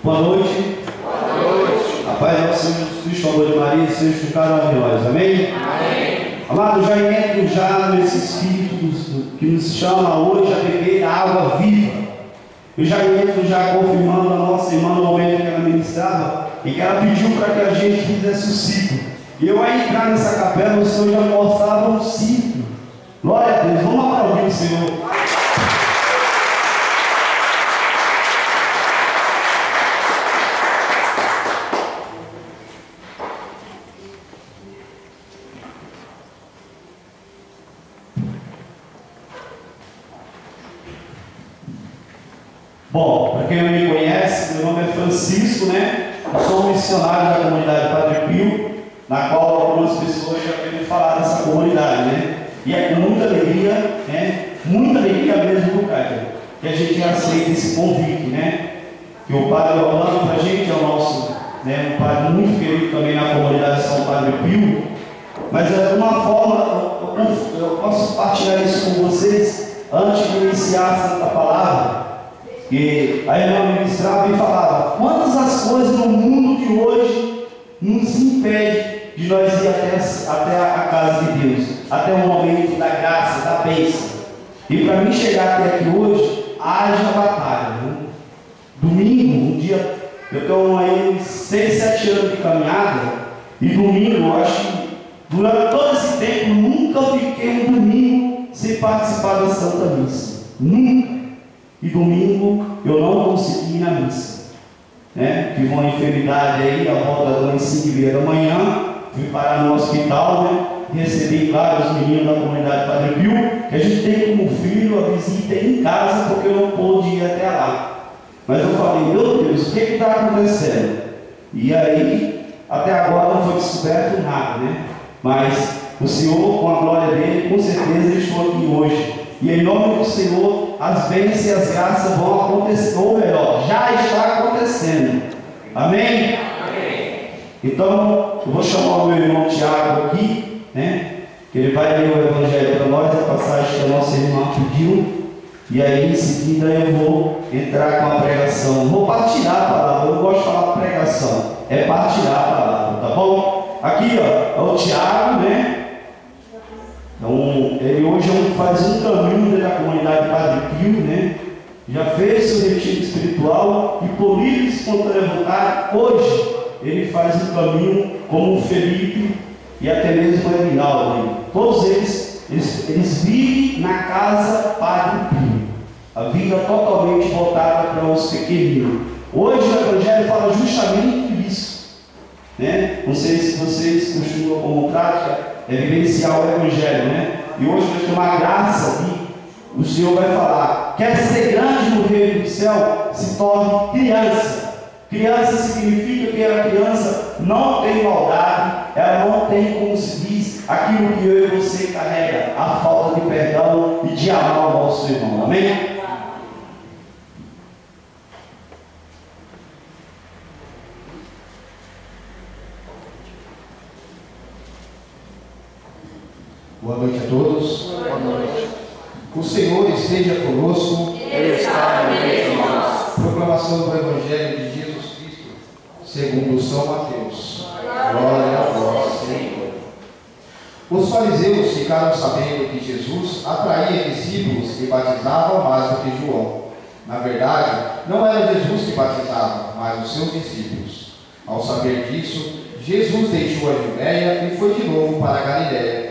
Boa noite. Boa noite. A paz do Senhor Jesus Cristo, o amor de Maria, seja com cada um de nós. Amém? Amém. Amado, já entro já nesse Espírito que nos chama hoje a beber a água viva. Eu já entro já confirmando a nossa irmã no momento que ela ministrava e que ela pediu para que a gente fizesse o ciclo. E eu, ao entrar nessa capela, o Senhor já mostrava um ciclo. Glória a Deus, vamos aplaudir o Senhor. Bom, para quem não me conhece, meu nome é Francisco, né? Eu sou um missionário da comunidade Padre Pio, na qual algumas pessoas já têm falado dessa comunidade, né? E é com muita alegria, né? Muita alegria mesmo do Caio, que a gente aceita esse convite, né? Que o Padre Orlando, para a gente, é o nosso, né? Um padre muito querido também na comunidade de São Padre Pio. Mas de uma forma, eu posso partilhar isso com vocês antes de iniciar a Santa Palavra. E a irmã ministrava e falava: quantas as coisas no mundo de hoje nos impedem de nós ir até a casa de Deus, até o momento da graça, da bênção. E para mim chegar até aqui hoje, haja batalha, né? Domingo, um dia, eu estou aí uns 6, 7 anos de caminhada, e domingo, eu acho que durante todo esse tempo, nunca fiquei um domingo sem participar da Santa Missa. Nunca. E domingo eu não consegui ir na missa, né? Tive uma enfermidade aí, a volta das 5h30 da manhã, fui parar no hospital, né? Recebi vários meninos da comunidade Padre Pio, que a gente tem como filho, a visita em casa, porque eu não pude ir até lá. Mas eu falei: meu Deus, o que está acontecendo? E aí, até agora não foi descoberto nada, né? Mas o Senhor, com a glória dele, com certeza eu estou aqui hoje. E em nome do Senhor, as bênçãos e as graças vão acontecer, ou melhor, já está acontecendo. Amém? Amém. Então, eu vou chamar o meu irmão Tiago aqui, né? Que ele vai ler o Evangelho para nós, a passagem que a nossa irmã pediu. E aí, em seguida, eu vou entrar com a pregação. Vou partilhar a palavra, eu não gosto de falar pregação, é partilhar a palavra, tá bom? Aqui, ó, é o Tiago, né? Então, ele hoje faz um caminho dentro da comunidade Padre Pio, né? Já fez seu retiro espiritual e, por livre e espontânea vontade, hoje ele faz um caminho como o Felipe e até mesmo o Evinaldo. Todos eles vivem na casa Padre Pio, a vida totalmente voltada para os pequeninos. Hoje o Evangelho fala justamente isso, né? Não sei se vocês costumam como prática vivenciar o Evangelho, né? E hoje nós temos a graça de o Senhor vai falar: quer ser grande no reino do céu, se torne criança. Criança significa que a criança não tem maldade, ela não tem, como se diz, aquilo que eu e você carrega, a falta de perdão e de amar o nosso irmão. Amém? Boa noite a todos. Boa noite. O Senhor esteja conosco. Ele está no meio de nós. Proclamação do Evangelho de Jesus Cristo, segundo São Mateus. Glória a vós, Senhor. Os fariseus ficaram sabendo que Jesus atraía discípulos e batizava mais do que João. Na verdade, não era Jesus que batizava, mas os seus discípulos. Ao saber disso, Jesus deixou a Judéia e foi de novo para a Galiléia.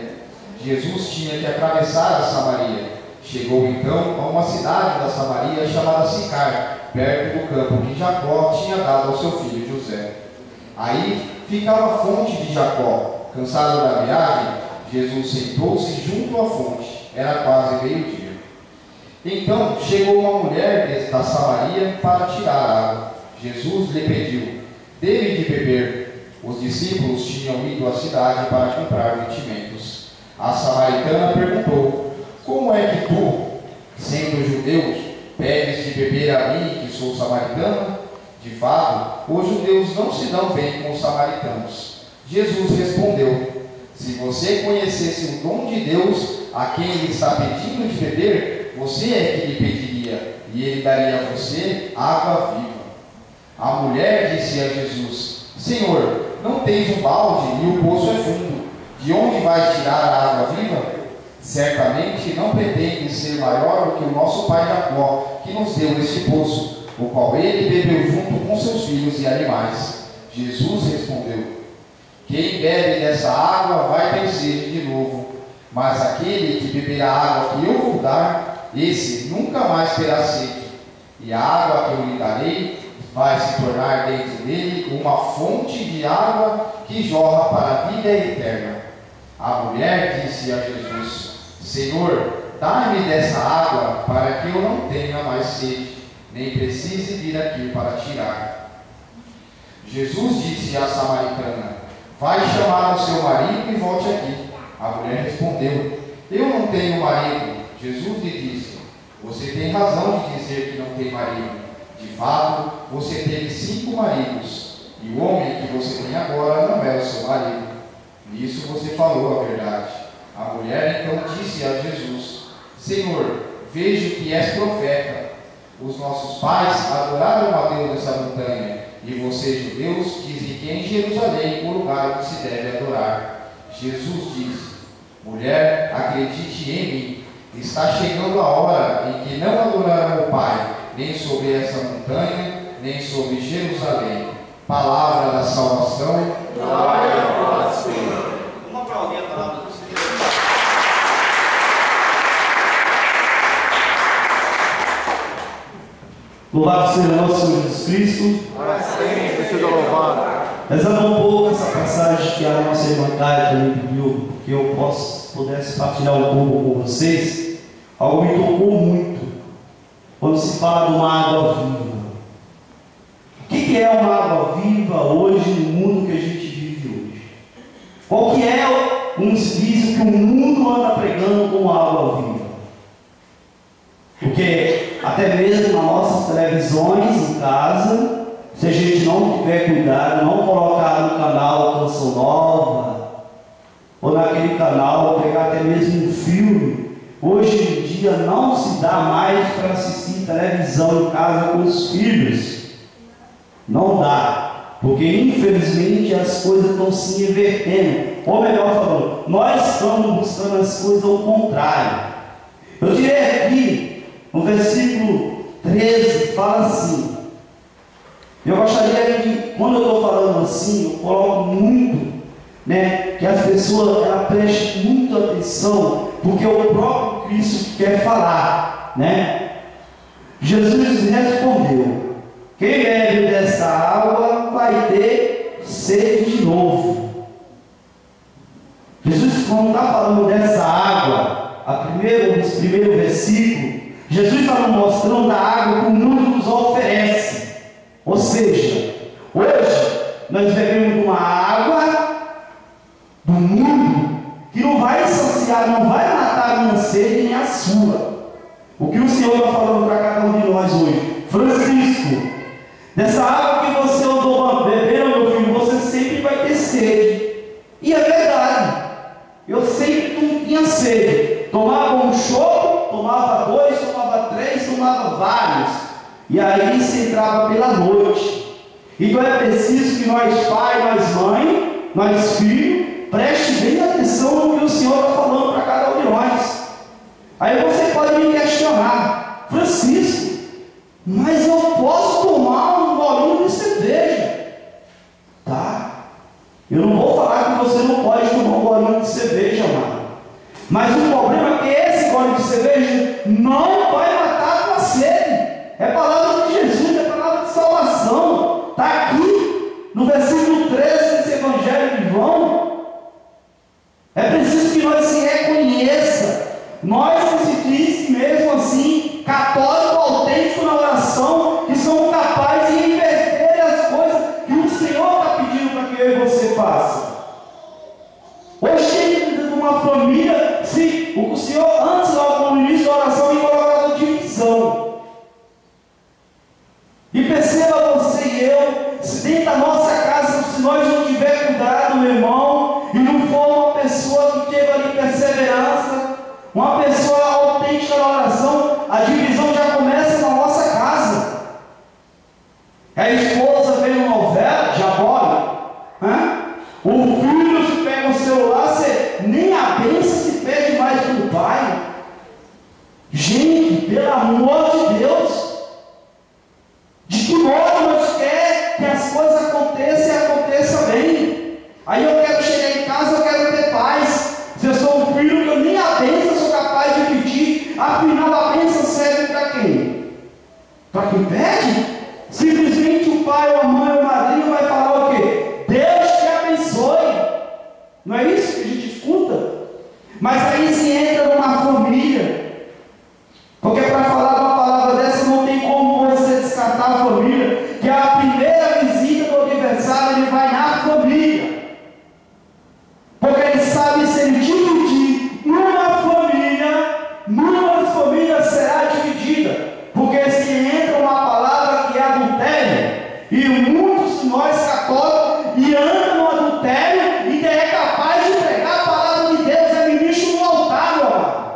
Jesus tinha que atravessar a Samaria. Chegou então a uma cidade da Samaria chamada Sicar, perto do campo que Jacó tinha dado ao seu filho José. Aí ficava a fonte de Jacó. Cansado da viagem, Jesus sentou-se junto à fonte. Era quase meio-dia. Então chegou uma mulher da Samaria para tirar água. Jesus lhe pediu: dê-me de beber. Os discípulos tinham ido à cidade para comprar mantimentos. A samaritana perguntou: como é que tu, sendo judeus, pedes de beber a mim, que sou samaritano? De fato, os judeus não se dão bem com os samaritanos. Jesus respondeu: se você conhecesse o dom de Deus, a quem ele está pedindo de beber, você é que lhe pediria, e ele daria a você água viva. A mulher disse a Jesus: Senhor, não tens um balde e o poço é fundo. De onde vais tirar a água viva? Certamente não pretende ser maior do que o nosso pai Jacó, que nos deu este poço, o qual ele bebeu junto com seus filhos e animais. Jesus respondeu: Quem bebe dessa água vai ter sede de novo, mas aquele que beber a água que eu vou dar, esse nunca mais terá sede. E a água que eu lhe darei vai se tornar dentro dele uma fonte de água que jorra para a vida eterna. A mulher disse a Jesus: Senhor, dá-me dessa água para que eu não tenha mais sede, nem precise vir aqui para tirar. Jesus disse à samaritana: Vai chamar o seu marido e volte aqui. A mulher respondeu: Eu não tenho marido. Jesus lhe disse: Você tem razão de dizer que não tem marido. De fato, você teve 5 maridos, e o homem que você tem agora não é o seu marido. Nisso você falou a verdade. A mulher então disse a Jesus: Senhor, vejo que és profeta. Os nossos pais adoraram a Deus nessa montanha, e vocês, judeus, dizem que é em Jerusalém o lugar onde se deve adorar. Jesus disse: Mulher, acredite em mim, está chegando a hora em que não adorarão o Pai, nem sobre essa montanha, nem sobre Jerusalém. Palavra da salvação. Glória a vós, Senhor. Vamos aplaudir a palavra do Senhor. Louvado seja nosso Senhor Jesus Cristo. Para sempre seja louvado. Rezando um pouco essa passagem que a nossa irmã Cátia também pediu, que eu pudesse partilhar um pouco com vocês, algo me tocou muito, quando se fala de uma água viva. O que é uma água viva hoje no mundo que a gente vive hoje? Qual que é um serviço que o mundo anda pregando como água viva? Porque até mesmo nas nossas televisões em casa, se a gente não tiver cuidado, não colocar no canal Canção Nova, ou naquele canal, pegar até mesmo um filme, hoje em dia não se dá mais para assistir televisão em casa com os filhos. Não dá, porque infelizmente as coisas estão se invertendo. Ou melhor falando, nós estamos buscando as coisas ao contrário. Eu tirei aqui, no versículo 13, fala assim. Eu gostaria que, quando eu estou falando assim, eu coloco muito, que as pessoas prestem muita atenção, porque o próprio Cristo quer falar, Jesus respondeu: quem bebe dessa água vai ter sede de novo. Jesus, quando está falando dessa água, no primeiro versículo, Jesus está mostrando a água que o mundo nos oferece. Ou seja, hoje nós bebemos uma água do mundo que não vai saciar, não vai matar a minha sede nem a sua. O que o Senhor está falando para cada um de nós hoje? Francisco, dessa água que você andou bebendo, meu filho, você sempre vai ter sede. E é verdade, eu sempre tinha sede. Tomava um chope, tomava 2, tomava 3, tomava vários. E aí se entrava pela noite. Então é preciso que nós pai, nós mãe, nós filho, preste bem atenção no que o Senhor está falando para cada um de nós. Aí você pode me questionar: Francisco, mas eu posso tomar um golinho de cerveja? Tá, eu não vou falar que você não pode tomar um golinho de cerveja, mano. Mas o problema é que esse golinho de cerveja não vai matar a tua sede. É palavra de Jesus, é palavra de salvação. Está aqui no versículo 13 desse Evangelho de João. É preciso que nós se reconheça. Nós que se diz mesmo assim, católico autêntico na oração, que somos capazes de inverter as coisas que o Senhor está pedindo para que eu e você faça. Hoje, dentro de uma família, o que o Senhor, antes logo no início da oração, me colocava divisão. E perceba você e eu, se dentro da nossa casa, se nós não tiver cuidado, meu irmão, e não for uma pessoa que teve ali perseverança, uma pessoa autêntica na oração, a divisão já começa na nossa casa. É a esposa impede? Simplesmente o pai, ou a mãe, ou o madrinho vai falar o quê? Deus te abençoe. Não é isso que a gente escuta? Mas aí se entra numa família. Porque para falar de uma palavra dessa não tem como você descartar a família. Que a primeira visita do aniversário ele vai na família. Porque ele sabe se ele dividir numa família será dividida. Porque se entra uma palavra que é adultério, e muitos de nós católicos e andam no adultério e é capaz de pregar a palavra de Deus, é ministro no altar, meu amado.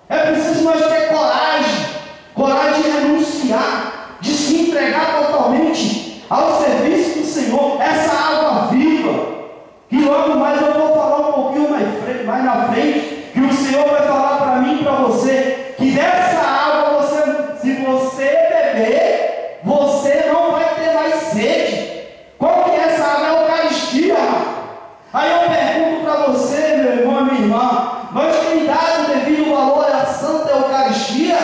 É preciso nós ter coragem de renunciar, de se entregar totalmente ao serviço do Senhor, essa água viva, que logo mais eu vou falar um pouquinho mais na frente, que o Senhor vai falar para mim e para você, que dessa água, se você beber, você não vai ter mais sede. Qual que é essa água? É a Eucaristia, amado. Aí eu pergunto para você, meu irmão e minha irmã, nós temos dado devido valor à Santa Eucaristia?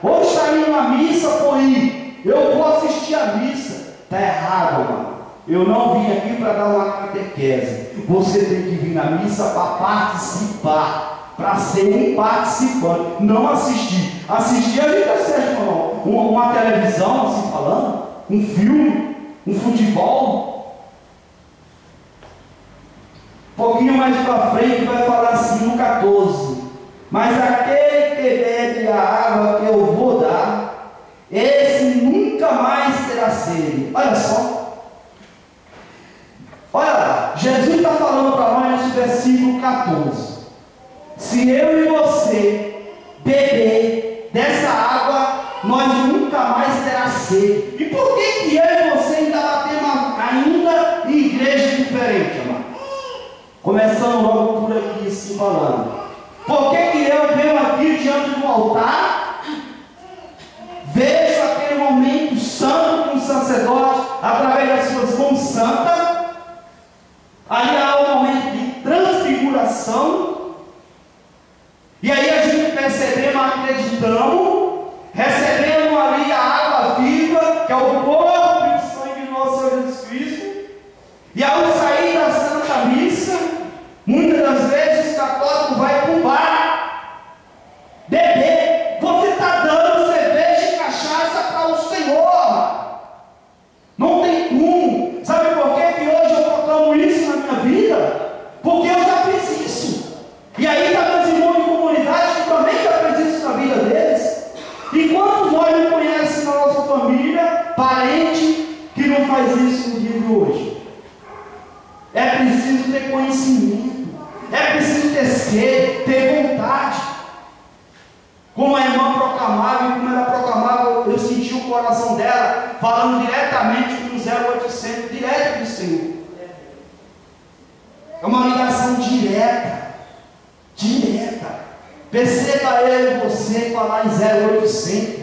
Ou está indo na missa por ir? Eu vou assistir a missa. Está errado, mano. Eu não vim aqui para dar uma catequese. Você tem que vir na missa para participar, para ser um participante, não assistir. Assistir a gente assiste, uma televisão, assim falando, um filme, um futebol. Um pouquinho mais para frente vai falar assim no 14: mas aquele que bebe a água que eu vou dar, esse nunca mais terá sede. Olha só. Olha lá, Jesus está falando para nós nesse versículo 14: se eu e você beber dessa água, nós nunca mais terá sede. E por que eu e você ainda batemos ainda em igreja diferente, amado? Começando logo por aqui, assim falando. Por que eu venho aqui diante do altar, vejo aquele momento santo com o sacerdote, através das suas mãos santas, ali há um momento de transfiguração, e aí a gente percebemos, acreditamos, recebemos ali a água viva, que é o corpo e o sangue do nosso Senhor Jesus Cristo, e ao sair da Santa Missa, muitas das vezes o católico vai para o bar, beber. Você está dando cerveja e cachaça para o Senhor. Não tem como. Sabe por que hoje eu proclamo isso na minha vida? Porque eu já fiz isso. E aí está meus irmãos de comunidade que também já fez isso na vida deles. E quantos nós não conhecem na nossa família, parente, que não faz isso no dia de hoje? É preciso ter conhecimento, é preciso ter sede, ter vontade. Como a irmã proclamava, e como ela proclamava, eu senti o coração dela falando diretamente com o 0800, direto do Senhor. É uma ligação direta. Perceba eu e você falar em 0800.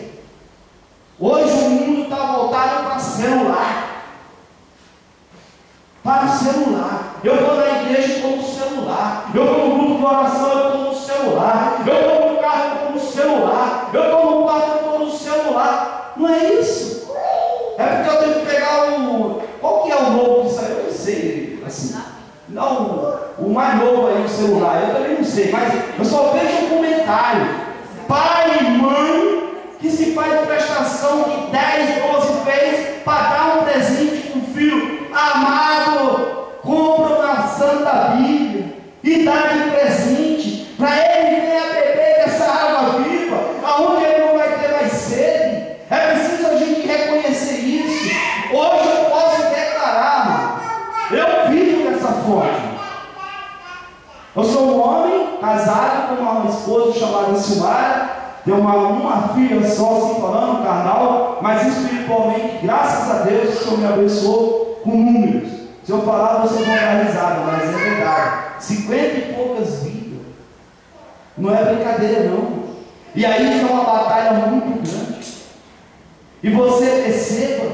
Hoje o mundo está voltado para celular. Para o celular. Eu vou na igreja e estou no celular. Eu vou no grupo de oração, eu estou no celular. Eu vou no carro, eu estou no celular. Eu estou no quarto, eu estou no celular. Não é isso. É porque eu tenho que pegar o... Qual que é o novo que saiu? Eu não sei. Assim, não, o mais novo aí, o celular. Eu também não sei. Mas eu só vejo um comentário. Pai e mãe que se faz prestação de 10, 12 vezes para dar um presente para o filho. Amado, compra uma Santa Bíblia e dá de presente para ele vir a beber dessa água viva, aonde ele não vai ter mais sede. É preciso a gente reconhecer isso. Hoje eu posso declarar, mano, eu vivo dessa fonte. Eu sou um homem casado com uma esposa chamada Silmara. Tem uma filha só, assim falando, carnal, mas espiritualmente, graças a Deus, o Senhor me abençoou com números. Se eu falar, vocês vão dar risada, mas é verdade. 50 e poucas vidas. Não é brincadeira, não. E aí isso é uma batalha muito grande. E você perceba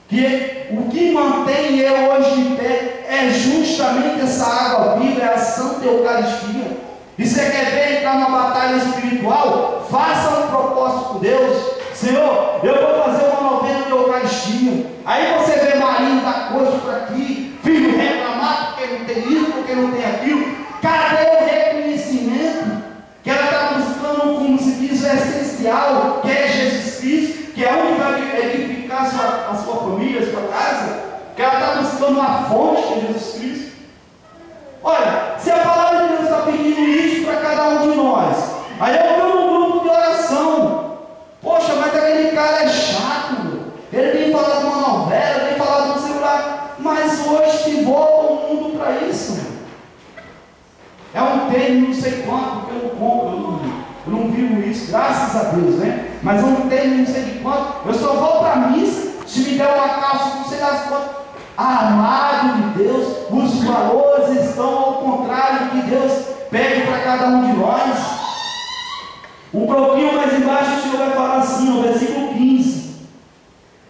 que o que mantém eu hoje de pé é justamente essa água viva, é a Santa Eucaristia. E você quer ver entrar na batalha espiritual? Faça um propósito com Deus. Senhor, eu vou fazer uma novena de Eucaristia. Aí você vê Marinho dar coisa por aqui, filho reclamar porque não tem isso, porque não tem aquilo. Cadê o reconhecimento que ela está buscando, como se diz, o essencial, que é Jesus Cristo, que é onde vai edificar a sua família, a sua casa, que ela está buscando uma fonte, que é Jesus Cristo. Olha, se a palavra de Deus está pedindo isso para cada um de nós, aí eu vou num grupo de oração. Poxa, mas aquele cara é chato, meu. Ele tem falado de uma novela, tem falado do celular, mas hoje se volta o mundo para isso, meu. É um termo, não sei quanto, que eu não compro, eu não vivo isso, graças a Deus, né? Mas é um termo, não sei de quanto, eu só vou para a missa se me der uma calça, não sei das quantas. Amado de Deus, os valores estão ao contrário do que Deus pede para cada um de nós. Um pouquinho mais embaixo o Senhor vai falar assim, no versículo 15.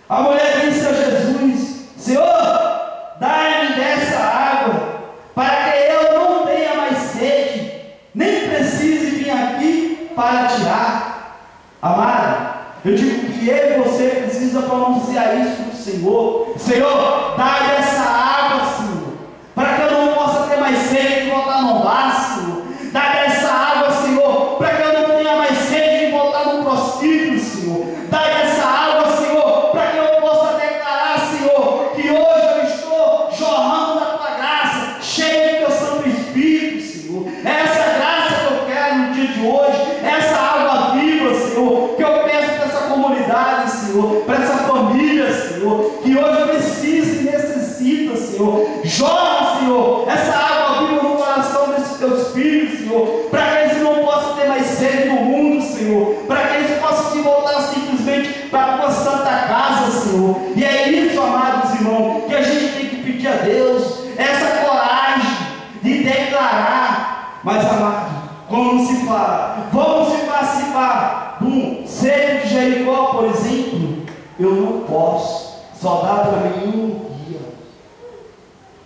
A mulher disse a Jesus: Senhor, dai-me dessa água, para que eu não tenha mais sede, nem precise vir aqui para tirar. Amada, eu digo que eu e você precisa pronunciar isso para o Senhor. Senhor, dai essa água, Senhor, para que eu não possa ter mais sede de voltar no bar, Senhor. Dai essa água, Senhor, para que eu não tenha mais sede de voltar no prostíbulo, Senhor. Dai essa água, Senhor, para que eu possa declarar, Senhor, que hoje eu estou jorrando da tua graça, cheio do teu Santo Espírito, Senhor. Essa graça que eu quero no dia de hoje, essa água viva, Senhor, que eu peço para essa comunidade, Senhor, para essa família, Senhor, que hoje precisa e necessita, Senhor. Jorra, Senhor, essa água viva no coração desses teus filhos, Senhor, para que eles não possam ter mais sede no mundo, Senhor, para que eles possam se voltar simplesmente para a tua santa casa, Senhor. E é isso, amados irmãos, que a gente tem que pedir a Deus, essa coragem de declarar. Mas, amado, como se fala, vamos se participar de um cerco de Jericó, por exemplo, eu não posso, só dá para mim um dia.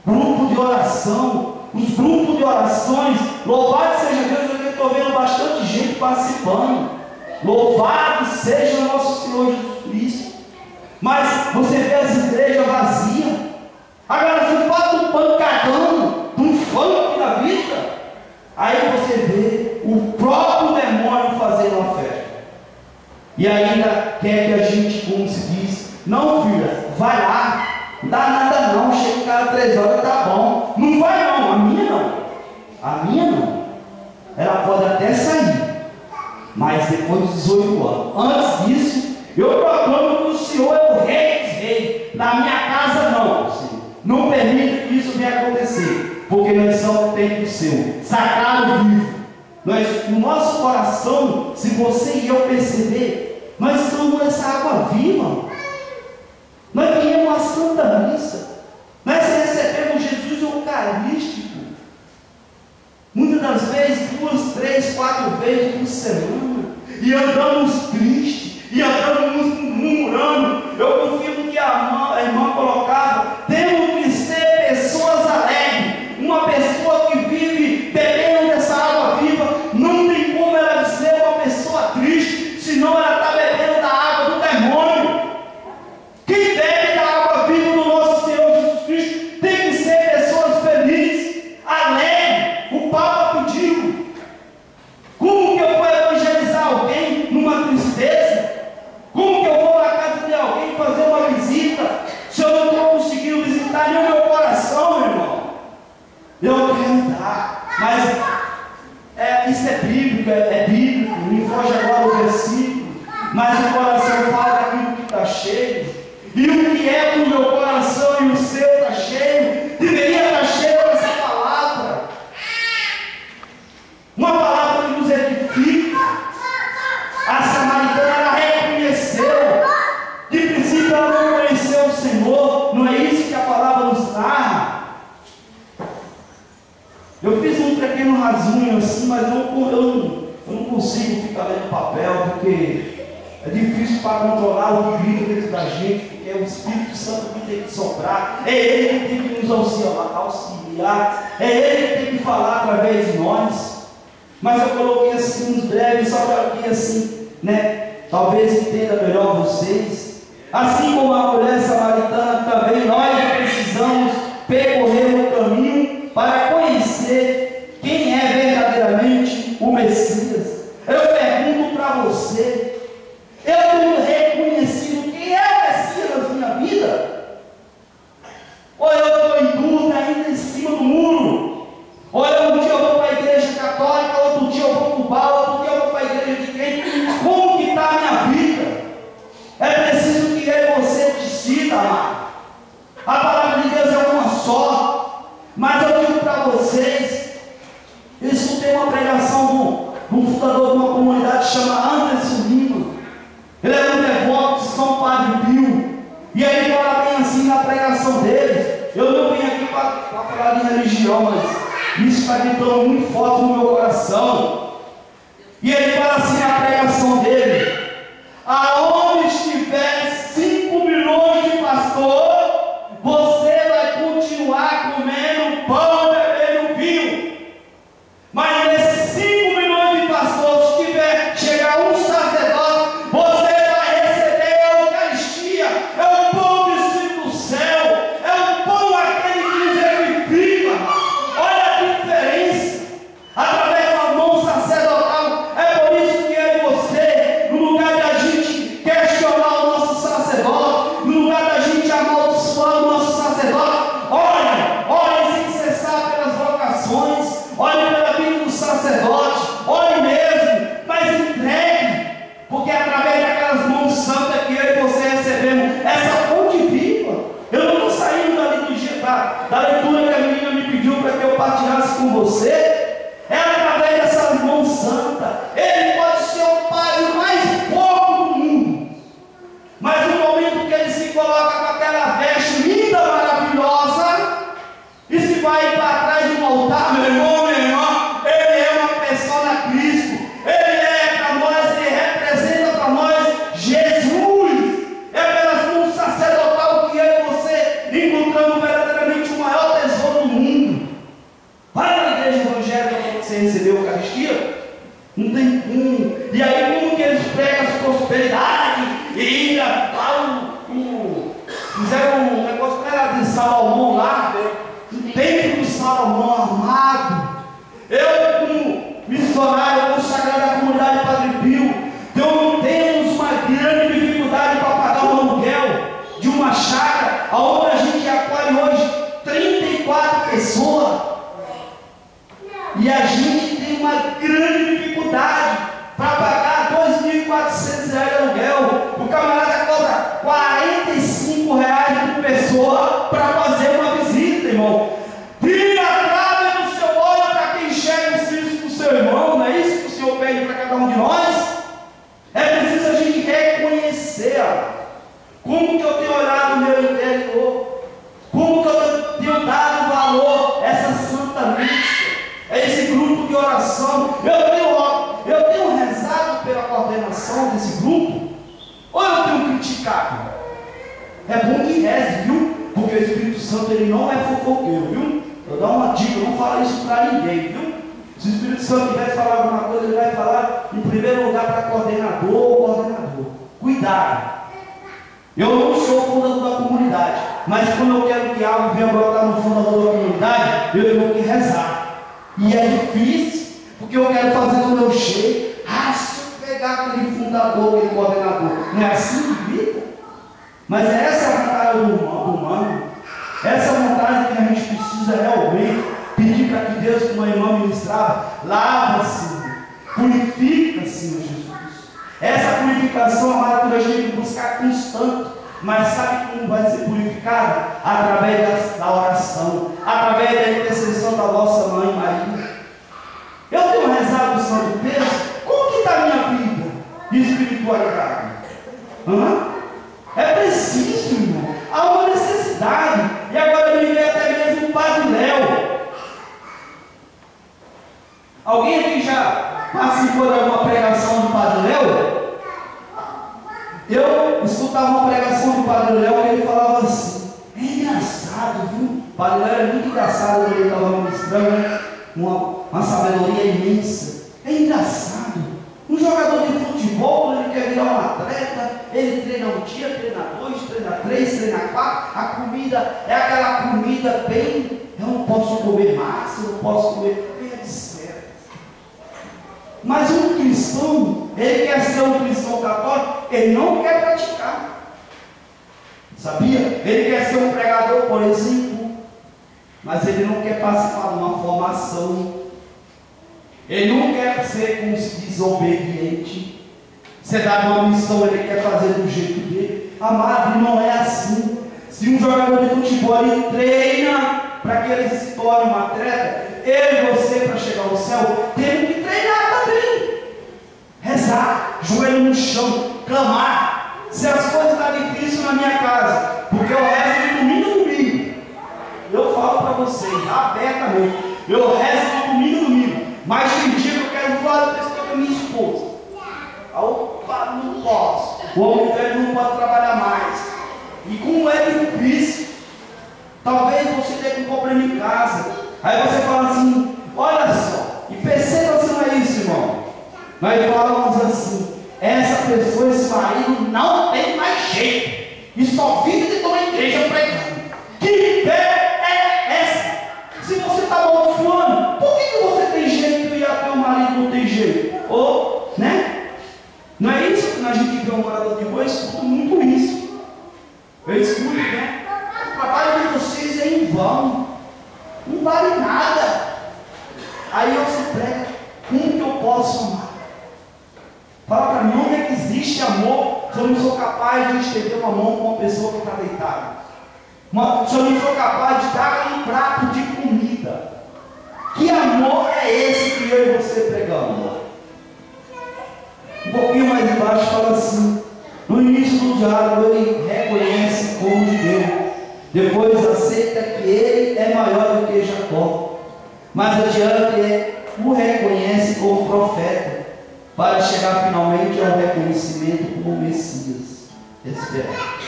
Grupo de oração, os grupos de orações, louvado seja Deus, eu estou vendo bastante gente participando. Louvado seja o nosso Senhor Jesus Cristo. Mas você vê as igrejas vazias. Agora, se fala de um pancadão, de um funk da vida, aí você vê o próprio demônio fazendo uma festa. E ainda quer que a gente, como se diz, não, filha, vai lá, não dá nada não, chega em casa 3 horas, tá bom. Não vai não, a minha não. A minha não. Ela pode até sair, mas depois de 18 anos. Antes disso, eu proclamo que o Senhor é o rei dos reis. Na minha casa não, Senhor. Não permita que isso venha acontecer, porque nós somos templo seu, sagrado vivo. No nosso coração, se você e eu perceber, nós somos essa água viva. Nós viemos à Santa Missa, nós recebemos Jesus Eucarístico, muitas das vezes 2, 3, 4 vezes por semana, e andamos tristes, e andamos murmurando. Eu confio no que a irmã colocava, temos que ser pessoas alegres. Uma pessoa que vive bebendo dessa água viva, não tem como ela ser uma pessoa triste, senão ela está bebendo da água do demônio. Quem bebe da água viva do nosso Senhor Jesus Cristo tem que ser pessoas felizes, alegres. O Papa pediu. Como que eu vou evangelizar alguém numa tristeza? Como que eu vou na casa de alguém fazer uma visita, se eu não estou conseguindo visitar nem o meu coração, meu irmão? Eu quero dar, mas isso é bíblico, me foge agora o versículo, mas o coração fala daquilo que está cheio. E o que é que o meu coração e o seu está cheio? Deveria estar cheio dessa palavra. Uma palavra que nos edifica. A samaritana, ela reconheceu. De princípio ela não conheceu o Senhor. Não é isso que a palavra nos narra. Eu fiz um pequeno rascunho assim, mas eu não consigo ficar lendo papel, porque é difícil para controlar o que grita dentro da gente, porque é o Espírito Santo que tem que soprar, é Ele que tem que nos auxiliar, é Ele que tem que falar através de nós. Mas eu coloquei assim uns breves, só para aqui assim, né? talvez entenda melhor vocês. Assim como a mulher samaritana, também nós precisamos percorrer o caminho para conhecer quem é verdadeiramente o Messias. Eu pergunto para você, eu tenho reconhecido quem é o Messias na minha vida? Ou eu estou em dúvida ainda em cima do muro? Ou um dia eu vou para a igreja católica, outro dia eu vou para o bar, outro dia eu vou para a igreja de quem? Como que está a minha vida? É preciso que eu e você decida, amado. A palavra de Deus é uma só. Mas eu digo para vocês, isso tem uma pregação de um fundador de uma comunidade chamada Anderson Lima. Ele é um devoto de São Padre Pio. E aí ele fala bem assim na pregação dele. Eu não vim aqui para falar de religião, mas isso está gritando muito forte no meu coração. E ele fala assim na pregação dele: aonde estiver 5 milhões de pastor, você vai continuar comendo pão e bebendo vinho. Mas nesses 5 milhões de pastores, se tiver chegar um sacerdote, você vai receber a Eucaristia. É o pão descido do céu, é o pão aquele que nos edifica. Olha a diferença. Através da mão sacerdotal. É por isso que eu e você, no lugar de a gente questionar o nosso sacerdote, no lugar da gente amaldiçoar o nosso sacerdote, olhe sem cessar pelas vocações, olhe pela vida do sacerdote, olhe mesmo, mas entregue, porque através daquelas mãos santas que eu e você recebemos essa fonte viva. Eu não estou saindo da liturgia, da leitura que a menina me pediu para que eu partilhasse com você. É através dessas mãos santas. Ele pode ser o padre mais pobre do mundo, mas no momento que ele se coloca com aquela veste linda, maravilhosa, e se vai para trás de um altar, meu irmão, minha irmã, ele é uma persona Cristo. Ele é para nós, ele representa para nós Jesus. É pelas mãos sacerdotal que eu e você encontramos verdadeiramente o maior tesouro do mundo. Vai na igreja evangélica quando você recebeu a Eucaristia, não tem como. E aí como que eles pregam as prosperidades e ainda fizeram um negócio que era de Salomão lá, o templo de Salomão armado. Eu, como missionário consagrado à comunidade Padre Pio, temos uma grande dificuldade para pagar o aluguel de uma chácara onde a gente acolhe hoje 34 pessoas. E a gente tem uma grande dificuldade para pagar R$2.400 de aluguel. O camarada cobra R$45 por pessoa para fazer uma visita, irmão. Tira a trave do seu olho para quem enxerga o serviço do seu irmão. Não é isso que o Senhor pede para cada um de nós? É preciso a gente reconhecer como que eu tenho olhado no meu interior, como que eu tenho dado valor a essa santa missa, esse grupo de oração. Eu tenho rezado pela coordenação desse grupo, ou eu tenho criticado? É bom que reze, viu? Porque o Espírito Santo, ele não é fofoqueiro, viu? Eu dou uma dica, eu não falo isso para ninguém, viu? Se o Espírito Santo tiver falar alguma coisa, ele vai falar em primeiro lugar para coordenador ou coordenador. Cuidado. Eu não sou fundador da comunidade, mas quando eu quero que algo venha brotar no fundador da comunidade, eu tenho que rezar. E é difícil, porque eu quero fazer do meu jeito. Se eu pegar aquele fundador, aquele coordenador, não é assim de vida? Mas é essa a vontade do humano. Essa vontade que a gente precisa realmente pedir para que Deus, como a irmã ministrava, lava-se, purifica, Senhor Jesus. Essa purificação, amada, que a gente tem que buscar constante. Mas sabe como vai ser purificada? Através da oração, através da intercessão da vossa mãe Maria. Eu tenho rezado o Santo Terço. Como que está a minha vida de espiritualidade? É preciso, irmão. Há uma necessidade. E agora me veio até mesmo o Padre Léo. Alguém aqui já participou de alguma pregação do Padre Léo? Eu escutava uma pregação do Padre Léo que ele falava assim: é engraçado, viu? O Padre Léo é muito engraçado quando ele estava ministrando, né? Uma sabedoria imensa. É engraçado. Um jogador de futebol, quando ele quer virar uma A comida é aquela comida bem, eu não posso comer massa, eu não posso comer, etc. Mas um cristão, ele quer ser um cristão católico, ele não quer praticar. Sabia? Ele quer ser um pregador, por exemplo, mas ele não quer participar de uma formação. Ele não quer ser, como se diz, obediente. Você dá uma missão, ele quer fazer do jeito dele. Amado, não é assim. Se um jogador de futebol ele treina para que ele se torne um atleta, eu e você, para chegar ao céu, temos que treinar também. Rezar, joelho no chão, clamar. Se as coisas estão difíceis na minha casa, porque eu rezo de domingo a domingo. Eu falo para vocês, abertamente, eu rezo de domingo a domingo. Mas tem dia que eu quero falar da pessoa com a minha esposa. Opa, não posso. O homem velho não pode trabalhar mais. E como é difícil, talvez você tenha um problema em casa. Aí você fala assim, olha só, e perceba se não é isso, irmão. Nós falamos assim, essa pessoa, esse marido não tem mais jeito. E só vive dentro de uma igreja pregando. Que fé é essa? Se você está amaldiçoando, por que você tem jeito e até o marido não tem jeito? Ou, né? Não é isso que a gente vê um morador de rua, eu escuto muito isso. Eu escuto, né? O trabalho de vocês é em vão. Não vale nada. Aí você prega, como que eu posso amar? Fala para mim, onde é que existe amor se eu não sou capaz de estender uma mão com uma pessoa que está deitada? Se eu não sou capaz de dar um prato de comida. Que amor é esse que eu e você pregamos? Um pouquinho mais embaixo fala assim, no início do diálogo ele reconhece como judeu, depois aceita que ele é maior do que Jacó, mais adiante o reconhece como profeta, para chegar finalmente ao reconhecimento como Messias esperado.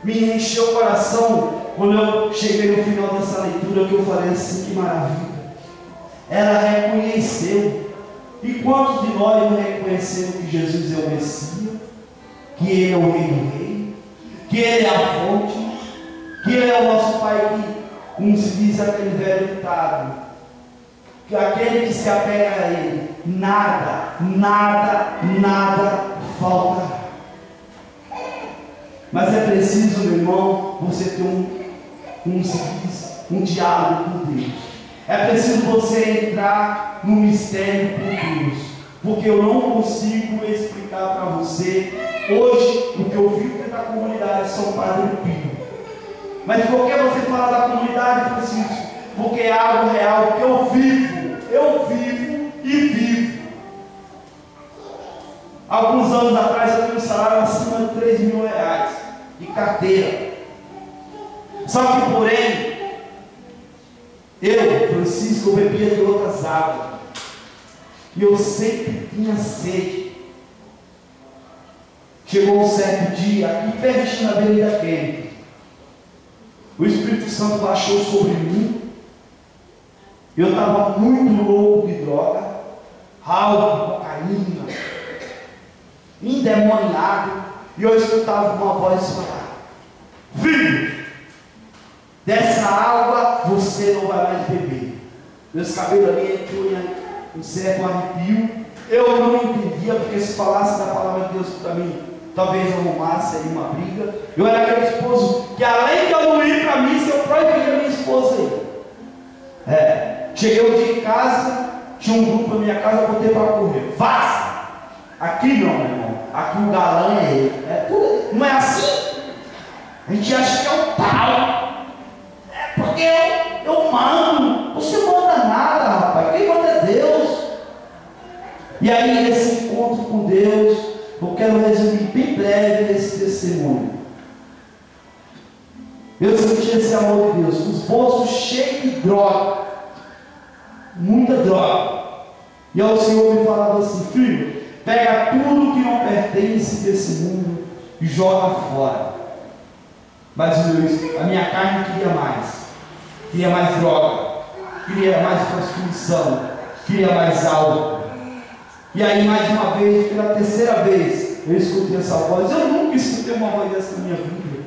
Me encheu o coração quando eu cheguei no final dessa leitura, que eu falei assim, que maravilha. Ela reconheceu. E quantos de nós não reconheceram que Jesus é o Messias, que Ele é o Rei do Rei, que Ele é a fonte, que Ele é o nosso Pai, que, como se diz aquele velho ditado, que aquele que se apega a Ele, nada falta. Mas é preciso, meu irmão, você ter um diálogo com Deus. É preciso você entrar no mistério com Deus, porque eu não consigo explicar para você hoje o que eu vivo dentro da comunidade São Padre Pio. Mas por que você fala da comunidade, Francisco? Porque é algo real que eu vivo e vivo. Alguns anos atrás eu tinha um salário acima de 3 mil reais de carteira. Só que porém, eu, Francisco, eu bebia de outras águas. E eu sempre tinha sede. Chegou um certo dia, aqui pertinho na Avenida Kennedy, o Espírito Santo baixou sobre mim. Eu estava muito louco de droga, álcool, cocaína, endemoniado. E eu escutava uma voz falar: filho, dessa água você não vai mais beber. Meus cabelos ali entrou em um certo arrepio. Eu não entendia, porque se falasse da palavra de Deus para mim, talvez arrumasse aí uma briga. Eu era aquele esposo que, além de eu não ir para missa, eu proibia a minha esposa aí. Cheguei um dia em casa, tinha um grupo na minha casa, eu botei para correr. Vaza! Aqui não, meu irmão. Aqui o galã é ele. Não é assim? A gente acha que é o pau. É porque eu mando. Você manda nada, rapaz. Quem manda é Deus. E aí, nesse encontro com Deus, eu quero resumir bem breve esse testemunho. Eu senti esse amor de Deus. Os bolsos cheios de droga. Muita droga. E aí o Senhor me falava assim: filho, pega tudo que não pertence desse mundo e joga fora. Mas a minha carne queria mais droga, queria mais prostituição, queria mais álcool. E aí, mais uma vez, pela terceira vez, eu escutei essa voz. Eu nunca escutei uma voz dessa na minha vida.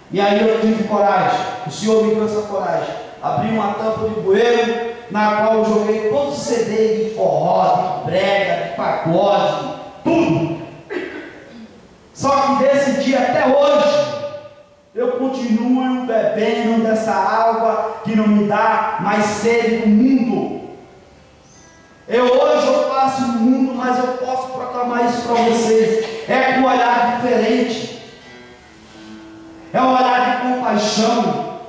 E aí eu tive coragem, o Senhor me deu essa coragem. Abri uma tampa de bueiro, na qual eu joguei todo o CD de forró, de brega, de pagode, tudo. Só que desse dia até hoje, eu continuo bebendo dessa água que não me dá mais sede do mundo. Hoje eu passo no mundo, mas eu posso proclamar isso para vocês. É com um olhar diferente. É um olhar de compaixão.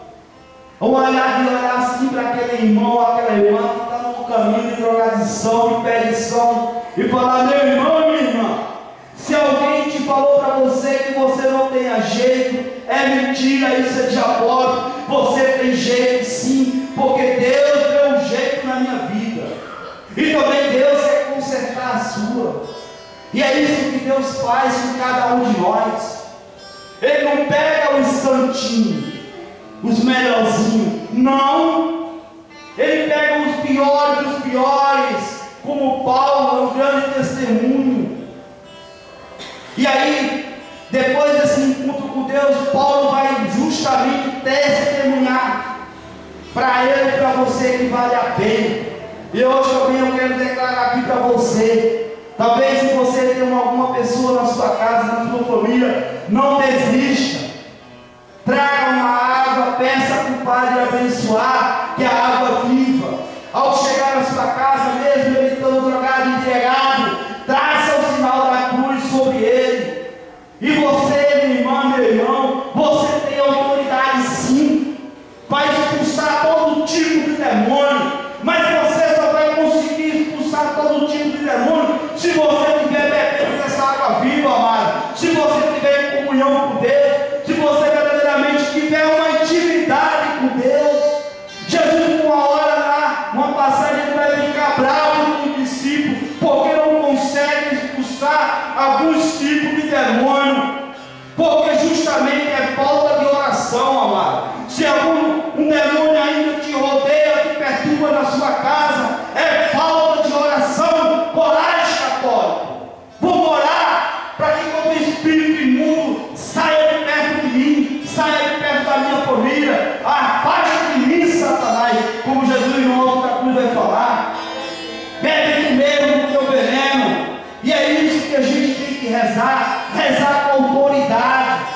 É um olhar de olhar assim para aquele irmão, aquela irmã que está no caminho de drogadição, de perdição, e falar: meu irmão, minha irmã, se alguém te falou para você que você não tenha jeito, é mentira, isso é diabólico. Você tem jeito sim, porque Deus deu um jeito na minha vida, e também Deus quer consertar a sua. E é isso que Deus faz com cada um de nós. Ele não pega os santinhos, os melhorzinhos, não. Ele pega os piores dos piores, como Paulo, é um grande testemunho. E aí, depois desse encontro com Deus, Paulo vai justamente testemunhar para ele e para você que vale a pena. E hoje também eu quero declarar aqui para você. Talvez se você tem alguma pessoa na sua casa, na sua família, não desista. Traga uma água, peça para o Padre abençoar, que a água viva. Ao chegar na sua casa, mesmo ele estando drogado, embriagado, traça o sinal da cruz sobre ele. E você, minha irmã, meu irmão, você tem autoridade sim para expulsar todo tipo de demônio. Mas você só vai conseguir expulsar todo tipo de demônio se você estiver bebendo dessa água viva, amado. Se você estiver em comunhão com Deus, se você verdadeiramente tiver uma intimidade com Deus. Jesus, uma hora lá, uma passagem, ele vai ficar bravo com os discípulos, porque não consegue expulsar alguns tipos de demônio, porque justamente é falta de oração, amado. Se um demônio ainda te rodeia, te perturba na sua casa, é falta de oração. Coragem, católico. Vou orar para que todo espírito imundo saia de perto de mim, saia de perto da minha família. Afasta de mim, Satanás, como Jesus no alto da cruz vai falar. Bebe primeiro do teu veneno. E é isso que a gente tem que rezar, rezar com autoridade.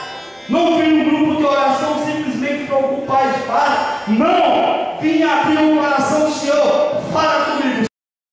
Não vim um grupo de oração simplesmente para ocupar espaço. Não, vim abrir um coração